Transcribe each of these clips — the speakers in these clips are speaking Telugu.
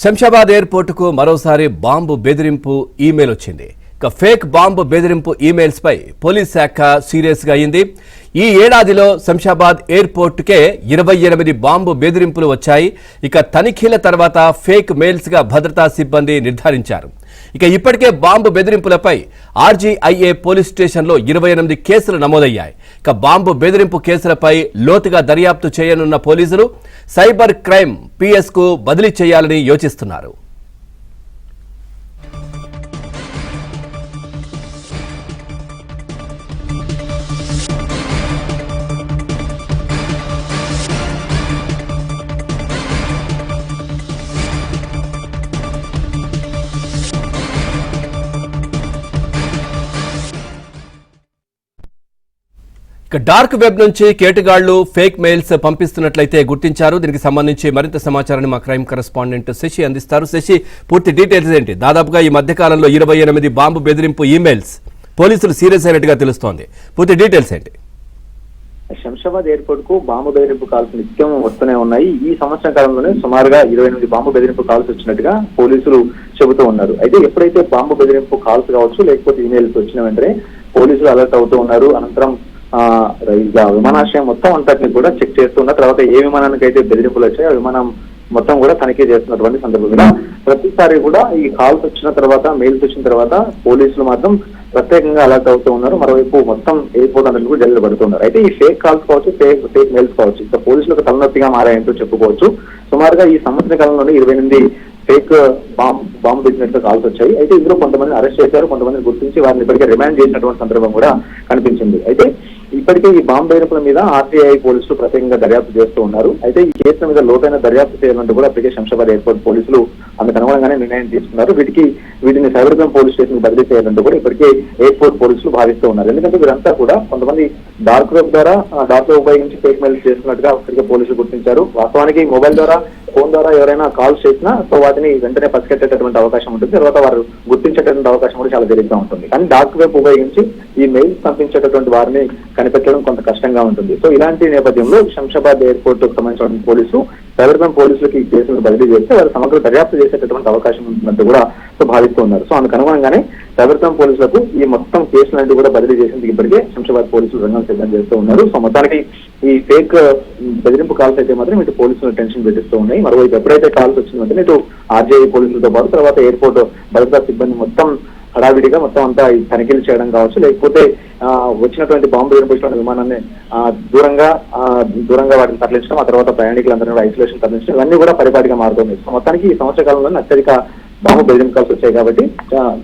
శంషాబాద్ ఎయిర్పోర్టుకు మరోసారి బాంబు బెదిరింపు ఈమెయిల్ వచ్చింది. ఫేక్ బాంబు బెదిరింపు ఈమెయిల్స్ పై పోలీస్ శాఖ సీరియస్ గా అయింది. ఈ ఏడాదిలో శంషాబాద్ ఎయిర్పోర్టుకే 28 బాంబు బెదిరింపులు వచ్చాయి. తనిఖీల తర్వాత ఫేక్ మెయిల్స్ గా భద్రతా సిబ్బంది నిర్ధారించారు. ఇప్పటికే బాంబు బెదిరింపులపై ఆర్జీఐఏ పోలీస్ స్టేషన్లో 28 కేసులు నమోదయ్యాయి. బాంబు బెదిరింపు కేసులపై లోతుగా దర్యాప్తు చేయనున్న పోలీసులు సైబర్ క్రైమ్ పిఎస్ కు బదిలీ చేయాలని యోచిస్తున్నారు. డార్క్ వెబ్ నుంచి కేటుగాళ్లు ఫేక్ మెయిల్స్ పంపిస్తున్నట్లయితే గుర్తించారు. దీనికి సంబంధించి మరింత సమాచారాన్ని మా క్రైమ్ కరెస్పాండెంట్ శశి అందిస్తారు. శశి, పూర్తి డీటెయిల్స్ ఏంటి? దాదాపుగా ఈ మధ్యకాలంలో 28 బాంబు బెదిరింపు ఈమెయిల్స్ పోలీసులు సీరియస్ అయినట్టుగా తెలుస్తోంది. పూర్తి డీటెయిల్స్ ఏంటి? శంషాబాద్ ఎయిర్పోర్ట్ కు బాంబు బెదిరింపు కాల్స్ నిత్యం వస్తూనే ఉన్నాయి. ఈ సంవత్సరం కాలంలోనే సుమారుగా 28 బాంబు బెదిరింపు కాల్స్ వచ్చినట్టుగా పోలీసులు చెబుతూ ఉన్నారు. అయితే ఎప్పుడైతే బాంబు బెదిరింపు కాల్స్ కావచ్చు లేకపోతే ఈమెయిల్స్ వచ్చిన వెంటనే పోలీసులు అలర్ట్ అవుతూ ఉన్నారు. అనంతరం విమానాశ్రయం మొత్తం అంతటిని కూడా చెక్ చేస్తున్న తర్వాత ఏ విమానానికి అయితే బెదిరింపులు వచ్చాయో ఆ విమానం మొత్తం కూడా తనిఖీ చేస్తున్నటువంటి సందర్భంగా ప్రతిసారి కూడా ఈ కాల్స్ వచ్చిన తర్వాత మెయిల్స్ వచ్చిన తర్వాత పోలీసులు మాత్రం ప్రత్యేకంగా అలర్ట్ అవుతూ ఉన్నారు. మరోవైపు మొత్తం ఎయిర్పోర్ట్ అందరినీ కూడా జల్లు పడుతున్నారు. అయితే ఈ ఫేక్ కాల్స్ కావచ్చు, ఫేక్ మెయిల్స్ కావచ్చు పోలీసులకు తలనొప్పిగా మారాయంటూ చెప్పుకోవచ్చు. సుమారుగా ఈ సంవత్సర కాలంలోనే 28 ఫేక్ బాంబు బిజినెస్ కాల్స్ వచ్చాయి. అయితే ఇందులో కొంతమంది అరెస్ట్ చేశారు, కొంతమంది గుర్తించి వారిని ఇప్పటికే రిమాండ్ చేసినటువంటి సందర్భం కూడా కనిపించింది. అయితే ఇప్పటికే ఈ బాంబు బెదిరింపుల మీద ఆర్టీఐ పోలీసులు ప్రత్యేకంగా దర్యాప్తు చేస్తూ ఉన్నారు. అయితే ఈ కేసుల మీద లోతైన దర్యాప్తు చేయాలంటూ కూడా ఇప్పటికే శంషాబాద్ ఎయిర్పోర్ట్ పోలీసులు అందుకు అనుగుణంగానే నిర్ణయం తీసుకున్నారు. వీటిని సైబర్ క్రైమ్ పోలీస్ స్టేషన్ బదిలీ చేయాలంటూ కూడా ఇప్పటికే ఎయిర్పోర్ట్ పోలీసులు భావిస్తూ ఉన్నారు. ఎందుకంటే వీరంతా కూడా కొంతమంది డార్క్ వెబ్ ఉపయోగించి ఫేక్ మెయిల్స్ చేస్తున్నట్టుగా ఇప్పటికే పోలీసులు గుర్తించారు. వాస్తవానికి మొబైల్ ద్వారా, ఫోన్ ద్వారా ఎవరైనా కాల్స్ చేసినా సో వాటిని వెంటనే పసిగట్టేటటువంటి అవకాశం ఉంటుంది. తర్వాత వారు గుర్తించేటటువంటి అవకాశం కూడా చాలా జరిగిగా ఉంటుంది. కానీ డార్క్ వెబ్ ఉపయోగించి ఈ మెయిల్స్ పంపించేటటువంటి వారిని కనిపెట్టడం కొంత కష్టంగా ఉంటుంది. సో ఇలాంటి నేపథ్యంలో శంషాబాద్ ఎయిర్పోర్ట్ కు సంబంధించిన పోలీసులు సైబర్ క్రైమ్ పోలీసులకి ఈ కేసులను బదిలీ చేస్తే వారు సమగ్ర దర్యాప్తు చేసేటటువంటి అవకాశం ఉంటున్నట్టు కూడా భావిస్తూ ఉన్నారు. సో అందుకు అనుగుణంగానే సైబర్ క్రైమ్ పోలీసులకు ఈ మొత్తం కేసులన్నీ కూడా బదిలీ చేసేందుకు ఇప్పటికే శంషాబాద్ పోలీసులు రంగం సిద్ధం చేస్తూ ఉన్నారు. సో మొత్తానికి ఈ ఫేక్ బెదిరింపు కాల్స్ అయితే మాత్రం ఇటు పోలీసులు టెన్షన్ పెట్టిస్తూ ఉన్నాయి. మరోవైపు ఎప్పుడైతే కాల్స్ వచ్చిందంటే ఇటు ఆర్జీఐ పోలీసులతో పాటు తర్వాత ఎయిర్పోర్ట్ భద్రతా సిబ్బంది మొత్తం హడావిడిగా మొత్తం అంతా తనిఖీలు చేయడం కావచ్చు, లేకపోతే వచ్చినటువంటి బాంబు బెదిరింపు విమానాన్ని దూరంగా వాటిని తరలించడం, ఆ తర్వాత ప్రయాణికులందరూ కూడా ఐసోలేషన్ తరలించడం, ఇవన్నీ కూడా పరిపాటిగా మారుతుంది. సో మొత్తానికి ఈ సంవత్సర కాలంలో అత్యధిక బాంబు బెదిరింపు కాల్స్ వచ్చాయి కాబట్టి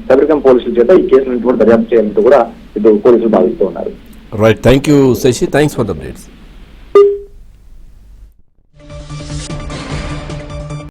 సైబర్ క్రైమ్ పోలీసుల చేత ఈ కేసులను కూడా దర్యాప్తు చేయాలంటూ కూడా ఇటు పోలీసులు భావిస్తూ ఉన్నారు. Right, thank you Shashi, thanks for the updates.